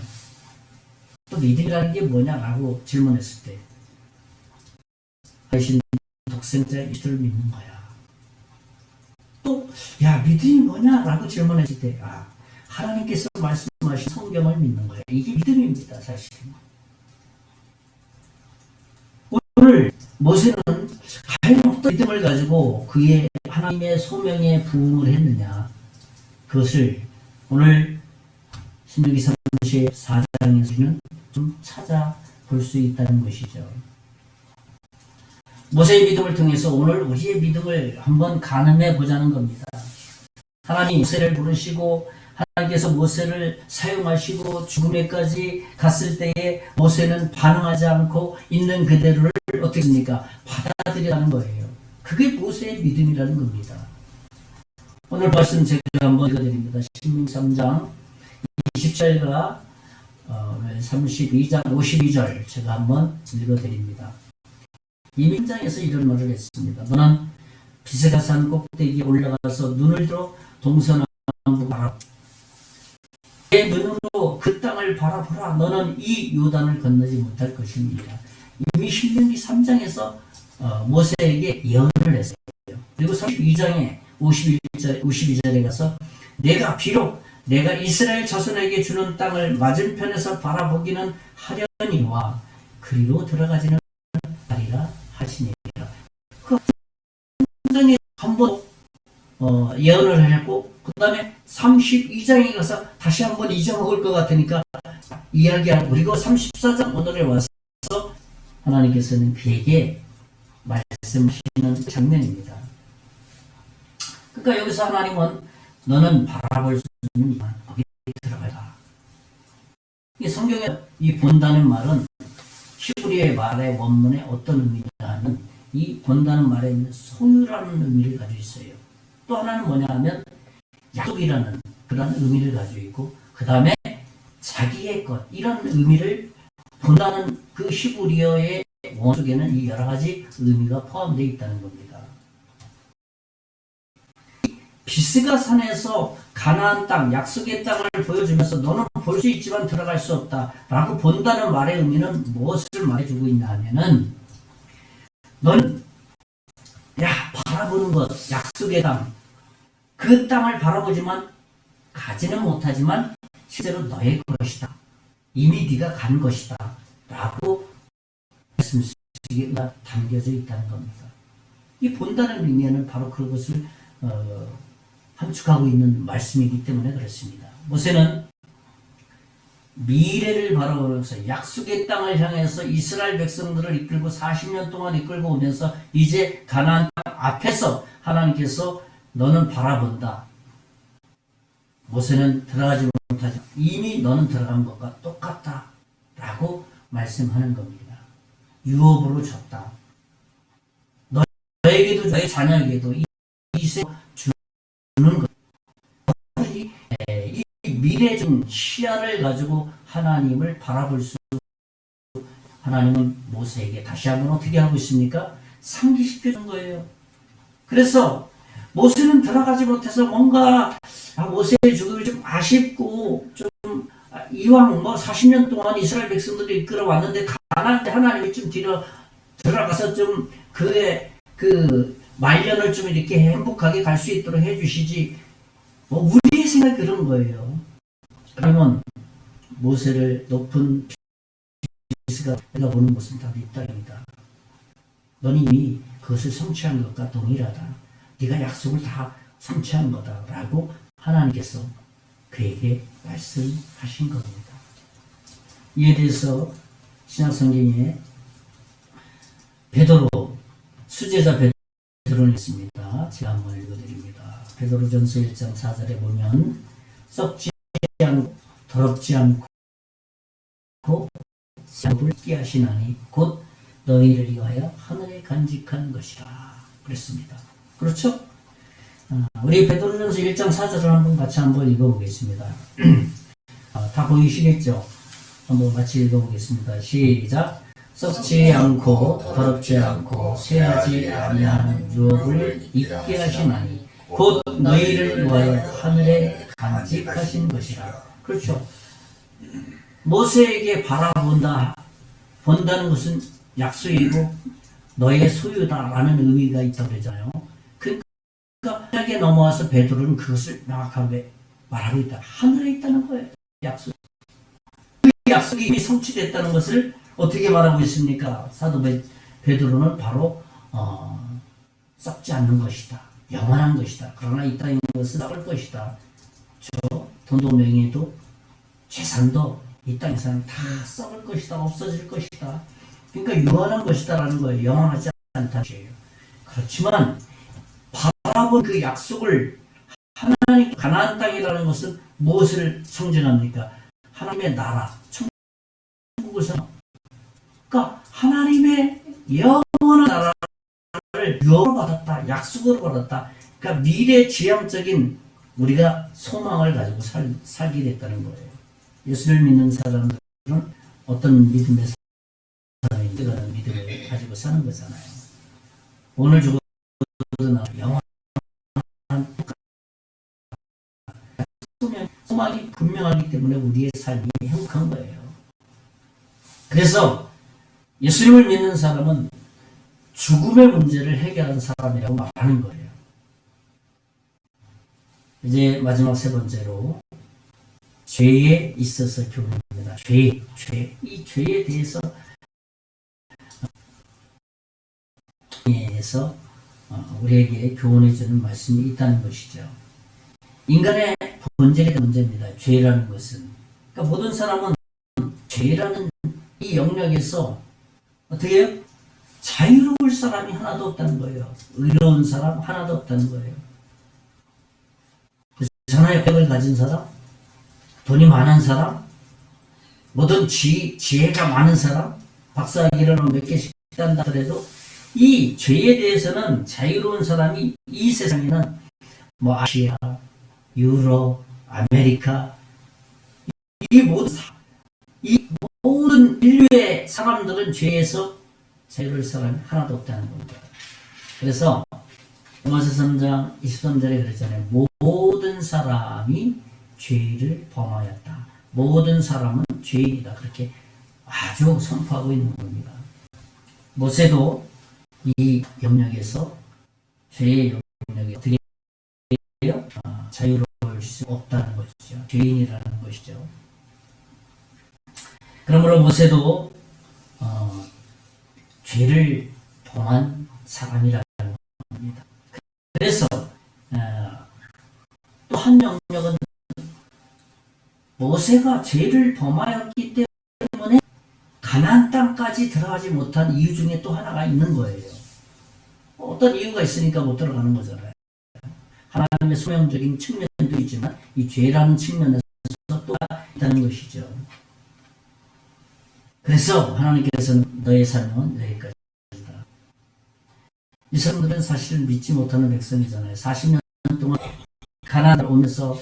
또 믿음이라는 게 뭐냐라고 질문했을 때 하신 독생자 예수를 믿는 거야. 또 믿음이 뭐냐라고 질문했을 때 하나님께서 말씀하신 성경을 믿는 거야. 이게 믿음입니다. 사실. 오늘 모세는 과연 어떤 믿음을 가지고 그의 하나님의 소명에 부응을 했느냐, 그것을 오늘 신명기 34장에서는 좀 찾아볼 수 있다는 것이죠. 모세의 믿음을 통해서 오늘 우리의 믿음을 한번 가늠해 보자는 겁니다. 하나님 모세를 부르시고 하나님께서 모세를 사용하시고 죽음에까지 갔을 때에 모세는 반응하지 않고 있는 그대로를 어떻게 했습니까? 받아들이라는 거예요. 그게 모세의 믿음이라는 겁니다. 오늘 말씀 제가 한번 읽어드립니다. 신명기 3장 27절과 32장 52절 제가 한번 읽어드립니다. 이미 현장에서 이런 말을 했습니다. 너는 비스가산 꼭대기에 올라가서 눈을 들어 동서남북 바라보라. 내 눈으로 그 땅을 바라보라. 너는 이 요단을 건너지 못할 것입니다. 이미 신명기 3장에서 모세에게 예언을 했어요. 그리고 32장에 52절에 가서 내가 이스라엘 자손에게 주는 땅을 맞은편에서 바라보기는 하려니와 그리로 들어가지는 하리라 하시니라. 그 굉장히 한번 예언을 했고 그 다음에 32장에 가서 다시 한번 잊어먹을 것 같으니까 이야기하고 그리고 34장 오늘에 와서 하나님께서는 그에게 말씀하시는 장면입니다. 그러니까 여기서 하나님은 너는 바라볼 수 있는 거기에 들어가라. 이 성경에 이 본다는 말은 히브리의 말의 원문에 어떤 의미냐 하면 이 본다는 말에 있는 소유라는 의미를 가지고 있어요. 또 하나는 뭐냐 하면 약속이라는 그런 의미를 가지고 있고 그 다음에 자기의 것 이런 의미를 본다는 그 히브리어의 원어 속에는 이 여러 가지 의미가 포함되어 있다는 겁니다. 비스가 산에서 가나안 땅, 약속의 땅을 보여주면서 너는 볼 수 있지만 들어갈 수 없다 라고 본다는 말의 의미는 무엇을 말해주고 있나 하면은 너는 바라보는 것, 약속의 땅, 그 땅을 바라보지만 가지는 못하지만 실제로 너의 것이다. 이미 네가 간 것이다 라고 말씀가 담겨져 있다는 겁니다. 이 본다는 의미는 바로 그것을 함축하고 있는 말씀이기 때문에 그렇습니다. 모세는 미래를 바라보면서 약속의 땅을 향해서 이스라엘 백성들을 이끌고 40년 동안 이끌고 오면서 이제 가나안 땅 앞에서 하나님께서 너는 바라본다. 모세는 들어가지 못하지 이미 너는 들어간 것과 똑같다 라고 말씀하는 겁니다. 유업으로 줬다. 너에게도 너의 자녀에게도 이세 주는 것. 이 미래적 시야를 가지고 하나님을 바라볼 수 하나님은 모세에게 다시 한번 어떻게 하고 있습니까? 상기시켜 준 거예요. 그래서 모세는 들어가지 못해서 뭔가 모세의 죽음이 좀 아쉽고 좀 이왕 40년 동안 이스라엘 백성들이 이끌어 왔는데 가나안 때 하나님이 좀 들어가서 좀 그의 그 말년을 좀 이렇게 행복하게 갈 수 있도록 해주시지. 우리의 생각이 그런 거예요. 그러면 모세를 높은 비스가 내가 보는 것은 다 네 땅이다. 너는 이미 그것을 성취한 것과 동일하다. 네가 약속을 다 성취한 거다 라고 하나님께서 그에게 말씀하신 겁니다. 이에 대해서 신약성경에 베드로 수제자 베드로는 있습니다. 제가 한번 읽어드립니다. 베드로전서 1장 4절에 보면 썩지 않고 더럽지 않고 약속을 잊게 하시나니 곧 너희를 위하여 하늘에 간직한 것이라 그랬습니다. 그렇죠? 우리 베드로전서 1장 4절을 같이 한번 읽어보겠습니다. 다 보이시겠죠? 한번 같이 읽어보겠습니다. 시작. 썩지 않고 더럽지 않고 쇠하지 아니하는 유업을 잊게 하시나니 곧 너희를 위하여 하늘에 간직하신 것이라. 그렇죠? 모세에게 본다는 것은 약속이고 너의 소유다라는 의미가 있다고 그러잖아요. 그러니까 하늘에 넘어와서 베드로는 그것을 명확하게 말하고 있다. 하늘에 있다는 거예요. 약속. 그 약속이 이미 성취됐다는 것을 어떻게 말하고 있습니까? 사도 베드로는 바로 썩지 않는 것이다. 영원한 것이다. 그러나 이 땅의 것은 썩을 것이다. 돈도 명예도 재산도 이 땅에서는 다 썩을 것이다. 없어질 것이다. 그러니까 유한한 것이다라는 거예요. 영원하지 않다는 것이에요. 그렇지만 바라본 그 약속을 하나님 가나안 땅이라는 것은 무엇을 상징합니까? 하나님의 나라, 천국을 그러니까 하나님의 영원한 나라를 유업으로 받았다. 약속으로 받았다. 그러니까 미래지향적인 우리가 소망을 가지고 살게 됐다는 거예요. 예수를 믿는 사람들은 어떤 믿음의 사람이 뜨거운 믿음을 가지고 사는 거잖아요. 오늘 죽어도 영원한 소망이 분명하기 때문에 우리의 삶이 행복한 거예요. 그래서 예수님을 믿는 사람은 죽음의 문제를 해결한 사람이라고 말하는 거예요. 이제 마지막 세 번째로 죄에 있어서 교훈입니다. 이 죄에 대해서 우리에게 교훈해주는 말씀이 있다는 것이죠. 인간의 본질의 문제입니다. 죄라는 것은. 그러니까 모든 사람은 죄라는 이 영역에서 어떻게 해요? 자유로울 사람이 하나도 없다는 거예요. 의로운 사람 하나도 없다는 거예요. 재산의 획을 가진 사람, 돈이 많은 사람, 모든 지혜가 많은 사람, 박사학위를 몇 개씩 딴다 하더라도 이 죄에 대해서는 자유로운 사람이 이 세상에는 뭐 아시아, 유럽, 아메리카 이 모든 인류의 사람들은 죄에서 자유로울 사람이 하나도 없다는 겁니다. 그래서 로마서 3장 23절에 그랬잖아요. 모든 사람이 죄를 범하였다. 모든 사람은 죄인이다. 그렇게 아주 선포하고 있는 겁니다. 모세도 이 영역에서 죄의 영역에 어떻게 자유로울 수 없다는 것이죠. 죄인이라는 것이죠. 그러므로 모세도 죄를 범한 사람이라는 겁니다. 그래서 또 한 영역은 모세가 죄를 범하였기 때문에 가나안 땅까지 들어가지 못한 이유 중에 또 하나가 있는 거예요. 어떤 이유가 있으니까 못 들어가는 거잖아요. 하나님의 소명적인 측면도 있지만 이 죄라는 측면에서 또 있다는 것이죠. 그래서 하나님께서는 너의 삶은 여기까지다. 이 사람들은 사실 믿지 못하는 백성이잖아요. 40년 동안 가나안을 오면서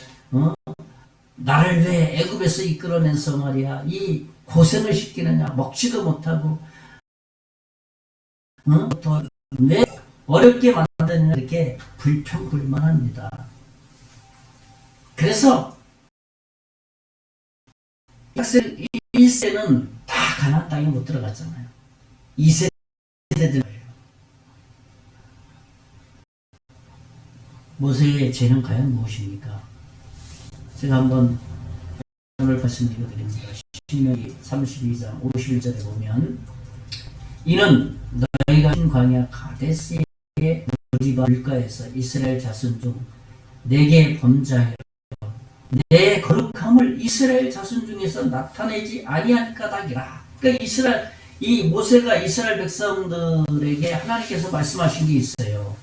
나를 왜 애굽에서 이끌어내서 말이야 이 고생을 시키느냐, 먹지도 못하고 왜 어렵게 만드느냐 이렇게 불평불만합니다. 그래서 1세는 다 가나안 땅에 못 들어갔잖아요. 2세대들 모세의 죄는 과연 무엇입니까? 제가 한번 오늘 말씀 읽어드립니다. 신명기 32장 51절에 보면 이는 너희가 신 광야 가데스의 무리바 물가에서 이스라엘 자손 중 내게 범죄하여 내 거룩함을 이스라엘 자손 중에서 나타내지 아니한 까닭이라. 그러니까 이 모세가 이스라엘 백성들에게 하나님께서 말씀하신 게 있어요.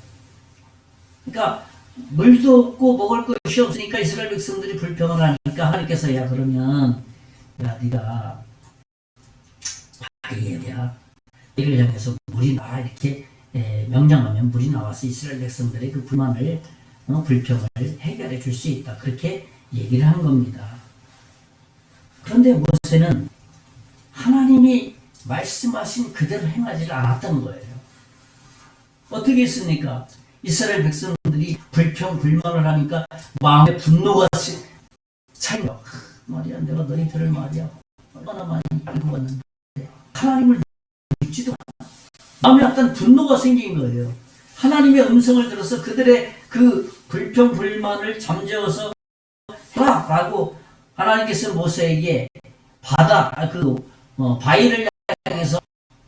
그러니까 물도 없고 먹을 것이 없으니까 이스라엘 백성들이 불평을 하니까 하나님께서 야 그러면 야 네가 바위에야 이를 향해서 물이 나와 이렇게 명령하면 물이 나와서 이스라엘 백성들의 그 불만을 불평을 해결해 줄 수 있다. 그렇게 얘기를 한 겁니다. 그런데 모세는 하나님이 말씀하신 그대로 행하지 않았던 거예요. 어떻게 했습니까? 이스라엘 백성들이 불평 불만을 하니까 마음에 분노가 차요. 말이야 내가 너희들을 말이야 얼마나 많이 읽어봤는데 하나님을 믿지도 않아. 마음에 약간 분노가 생긴 거예요. 하나님의 음성을 들어서 그들의 그 불평 불만을 잠재워서 해라 라고 하나님께서 모세에게 바위를 향해서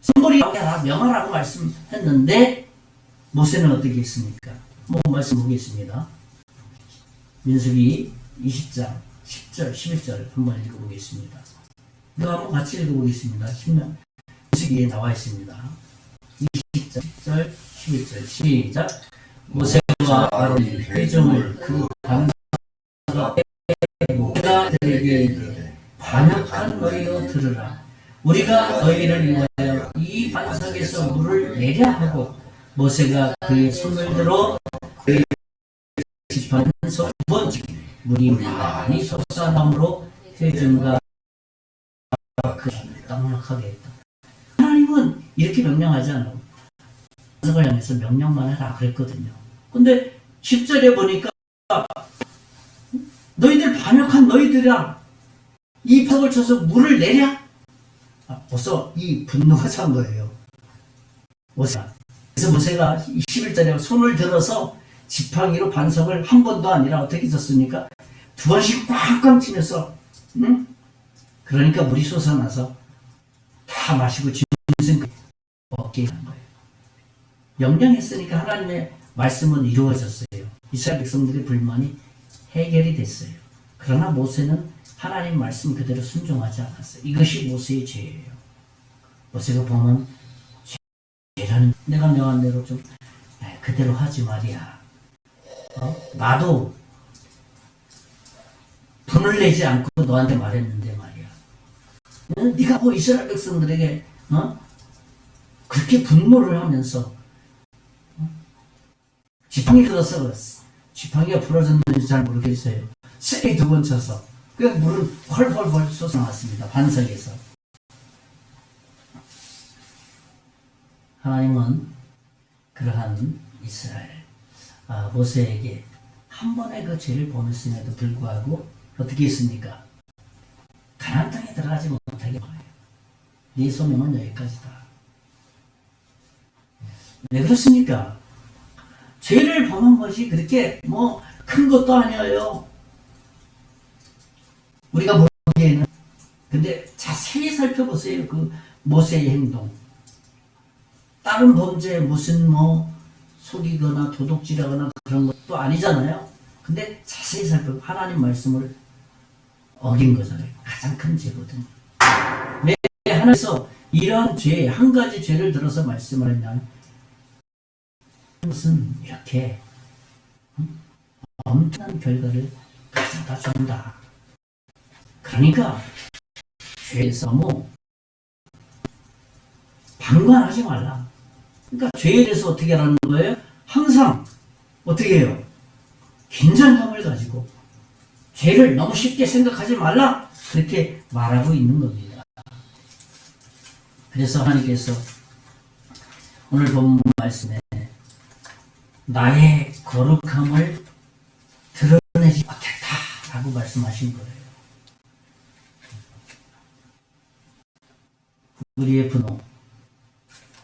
선물이 나오게 하라 명하라고 말씀했는데 모세는 어떻게 했습니까? 말씀 보겠습니다. 민수기 20장 10절 11절 한번 읽어보겠습니다. 이거 한번 같이 읽어보겠습니다. 민수기에 나와 있습니다. 20장 10절 11절 시작. 모세와 아론이 회중을 그 반사가 빼고 내가 그들에게 이르되 반역한 너희여 들으라. 우리가 너희를 위하여 이 반석에서 물을 내려 하고 모세가 그의 손을 들어 그의 지팡이에서 두 번째 물이 많이 솟아남으로 회중과 그 떡락하게 했다. 하나님은 이렇게 명령하지 않아요. 반석을 향해서 명령만 해라 그랬거든요. 근데 10절에 보니까 너희들 반역한 너희들아 이 벽을 쳐서 물을 내랴? 벌써 이 분노가 찬 거예요. 그래서 모세가 11절에 손을 들어서 지팡이로 반석을 한 번도 아니라 어떻게 쳤습니까? 두 번씩 꽉꽉 치면서 그러니까 물이 솟아나서 다 마시고 짐승 어깨에 간 거예요. 명령했으니까 하나님의 말씀은 이루어졌어요. 이스라엘 백성들의 불만이 해결이 됐어요. 그러나 모세는 하나님 말씀 그대로 순종하지 않았어요. 이것이 모세의 죄예요. 모세가 범한 죄라는 내가 명한 대로 좀 그대로 하지 말이야. 나도 돈을 내지 않고 너한테 말했는데 말이야. 네가 뭐 이스라엘 백성들에게 그렇게 분노를 하면서 지팡이 들어서 지팡이가 부러졌는지 잘 모르겠어요. 세게 2번 쳐서 그냥 물은 펄펄펄 쏟아나왔습니다. 반석에서. 하나님은 그러한 이스라엘 모세에게 한 번의 그 죄를 범했음에도 불구하고 어떻게 했습니까? 가나안 땅에 들어가지 못하게 해요. 네 소명은 여기까지다. 왜 그렇습니까? 죄를 범한 것이 그렇게 뭐 큰 것도 아니에요. 우리가 보기에는. 근데 자세히 살펴보세요. 그 모세의 행동. 다른 범죄 무슨 뭐 속이거나 도둑질하거나 그런 것도 아니잖아요. 근데 자세히 살펴보면 하나님 말씀을 어긴 거잖아요. 가장 큰 죄거든요. 왜 하나님께서 이러한 죄, 한 가지 죄를 들어서 말씀을 했냐면 무슨 이렇게 엄청난 결과를 가져다 준다. 그러니까 죄에서 너무 방관하지 말라. 그러니까 죄에 대해서 어떻게 하라는 거예요? 항상 어떻게 해요? 긴장감을 가지고 죄를 너무 쉽게 생각하지 말라. 그렇게 말하고 있는 겁니다. 그래서 하나님께서 오늘 본 말씀에 나의 거룩함을 드러내지 못했다 라고 말씀하신 거예요. 우리의 분노,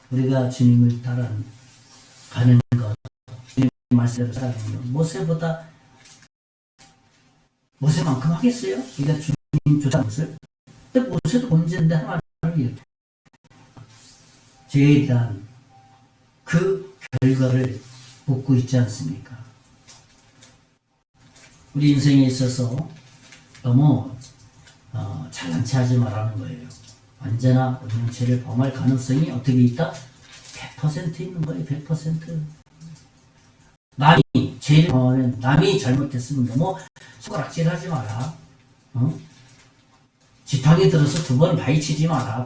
우리가 주님을 따라가는 것, 주님 말씀대로 살아가는 것, 모세만큼 하겠어요? 우리가 주님 조사한 것을? 근데 모세도 문제인데 하나님을 이렇게 죄에 대한 그 결과를 묻고 있지 않습니까? 우리 인생에 있어서 너무 잘난 체 하지 말라는 거예요. 언제나 우리는 죄를 범할 가능성이 어떻게 있다? 100% 있는 거예요. 100%. 남이 죄를 범하면 남이 잘못했으면 너무 손가락질하지 마라. 지팡이 들어서 2번 바위치지 마라.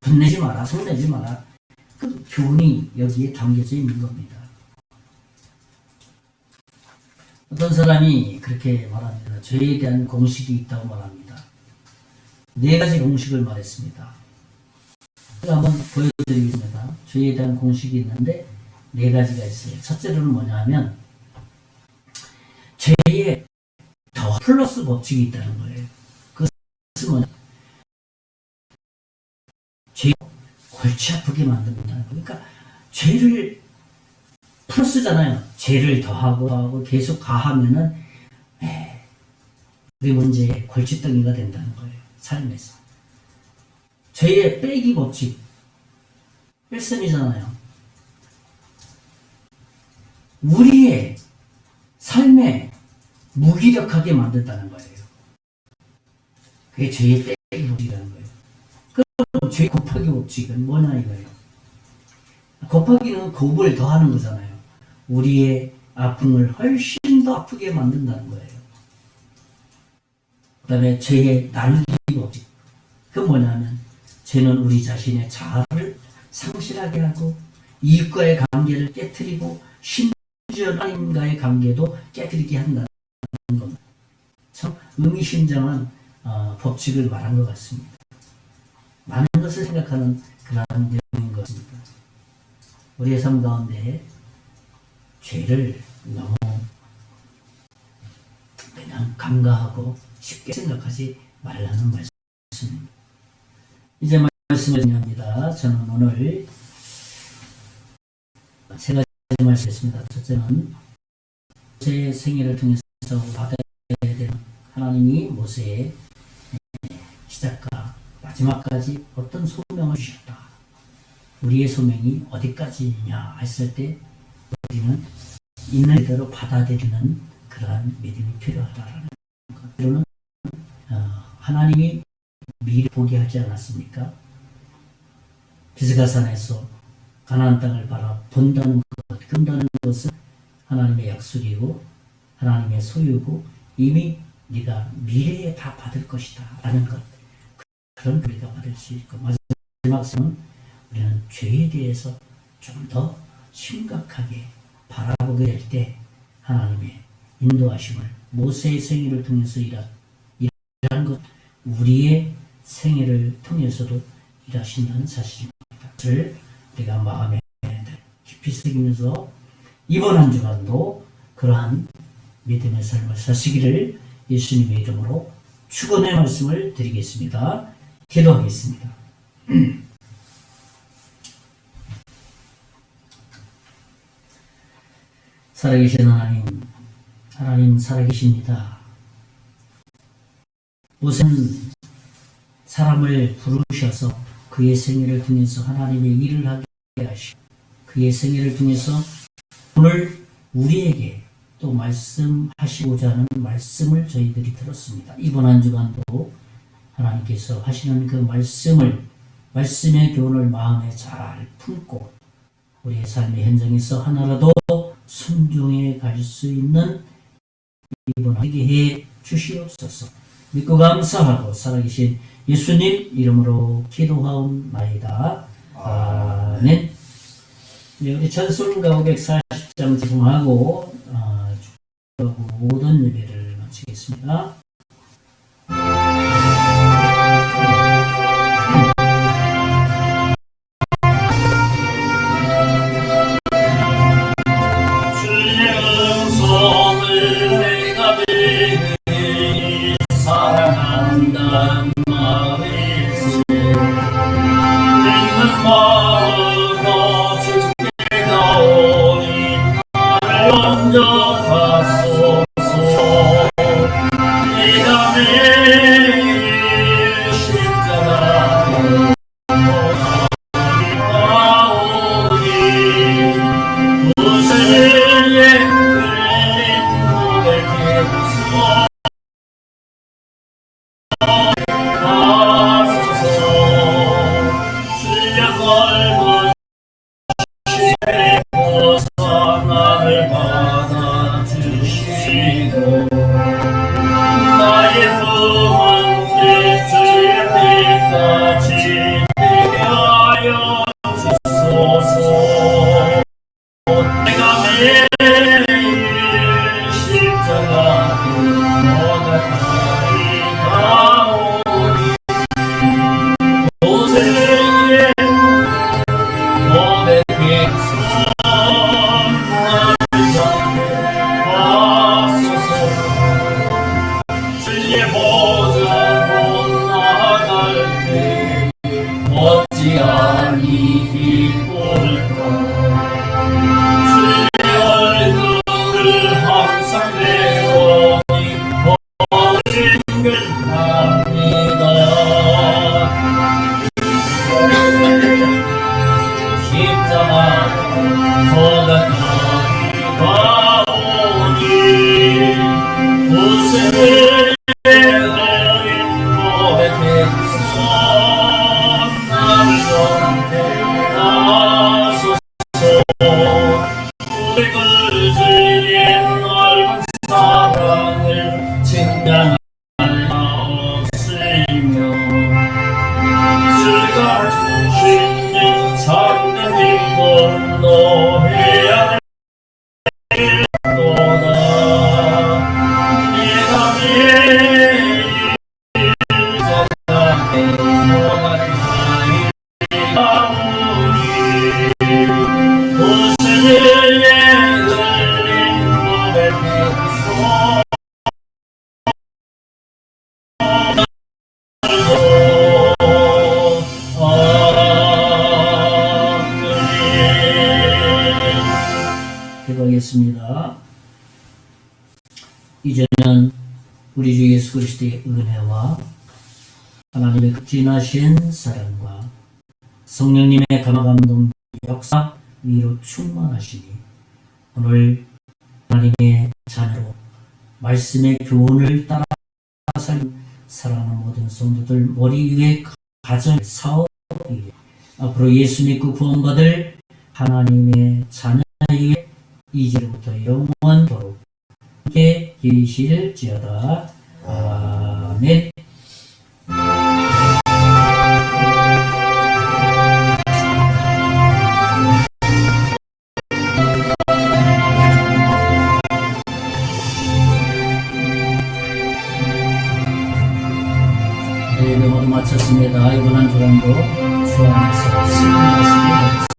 분내지 마라. 손내지 마라. 그 교훈이 여기에 담겨져 있는 겁니다. 어떤 사람이 그렇게 말합니다. 죄에 대한 공식이 있다고 말합니다. 4가지 공식을 말했습니다. 제가 한번 보여드리겠습니다. 죄에 대한 공식이 있는데 4가지가 있어요. 첫째로는 뭐냐 하면 죄에 더 플러스 법칙이 있다는 거예요. 그것은 뭐냐? 죄 골치 아프게 만든다는 거예요. 그러니까 죄를 플러스잖아요. 죄를 더하고 계속 가하면은 우리 문제의 골칫덩이가 된다는 거예요. 삶에서. 죄의 빼기 법칙. 1선이잖아요. 우리의 삶에 무기력하게 만든다는 거예요. 그게 죄의 빼기 법칙이라는 거예요. 그럼 죄 곱하기 법칙은 뭐냐 이거예요. 곱하기는 곱을 더하는 거잖아요. 우리의 아픔을 훨씬 더 아프게 만든다는 거예요. 그 다음에 죄의 나누기 법칙. 그건 뭐냐면 죄는 우리 자신의 자아를 상실하게 하고 이익과의 관계를 깨트리고 심지어 하나님과의 관계도 깨트리게 한다는 겁니다. 참 의미심장한 법칙을 말한 것 같습니다. 많은 것을 생각하는 그러한 내용인 것 같습니다. 우리의 삶 가운데 죄를 너무 그냥 간과하고 쉽게 생각하지 말라는 말씀입니다. 이제 말씀을 정리합니다. 저는 오늘 3가지 말씀했습니다. 첫째는 모세의 생애를 통해서 받아야 되는 하나님이 모세의 시작과 마지막까지 어떤 소명을 주셨다. 우리의 소명이 어디까지냐 했을 때 우리는 있는 그대로 받아들이는 그러한 믿음이 필요하다라는 것. 때로는 하나님이 미리 보게 하지 않았습니까? 비스가산에서 가나안 땅을 바라본다는 것, 본다는 것은 하나님의 약속이고 하나님의 소유고 이미 네가 미래에 다 받을 것이다 라는 것, 그런 우리가 받을 수 있고, 마지막 생은 우리는 죄에 대해서 좀 더 심각하게 바라보게 될 때 하나님의 인도하심을 모세의 생애를 통해서 일하는 것, 우리의 생애를 통해서도 일하신다는 사실입니다. 그것을 우리가 마음에 깊이 새기면서 이번 한 주간도 그러한 믿음의 삶을 사시기를 예수님의 이름으로 축원의 말씀을 드리겠습니다. 기도하겠습니다. 살아계신 하나님 살아계십니다. 우선 사람을 부르셔서 그의 생애를 통해서 하나님의 일을 하게 하시고, 그의 생애를 통해서 오늘 우리에게 또 말씀하시고자 하는 말씀을 저희들이 들었습니다. 이번 한 주간도 하나님께서 하시는 그 말씀의 교훈을 마음에 잘 품고 우리의 삶의 현장에서 하나라도 순종해 갈 수 있는 이번 한 주간 해 주시옵소서. 믿고 감사하고 살아계신 예수님 이름으로 기도하옵나이다. 아멘. 우리 전설가 540장 제공하고 모든 예배를 마치겠습니다. 기도하겠습니다. 이제는 우리 주 예수 그리스도의 은혜와 하나님의 극진하신 사랑과 성령님의 감화감동 역사 위로 충만하시니 오늘 하나님의 자녀로 말씀의 교훈을 따라 사랑하는 모든 성도들 머리 위에 가정, 사업 위에 앞으로 예수 믿고 구원받을 하나님의 자녀의 이제부터 영원토록 함께 계실지어다. 아멘. 네, 모두 마쳤습니다. 이번 한 주간도 주 안에서 승리하시기 바랍니다.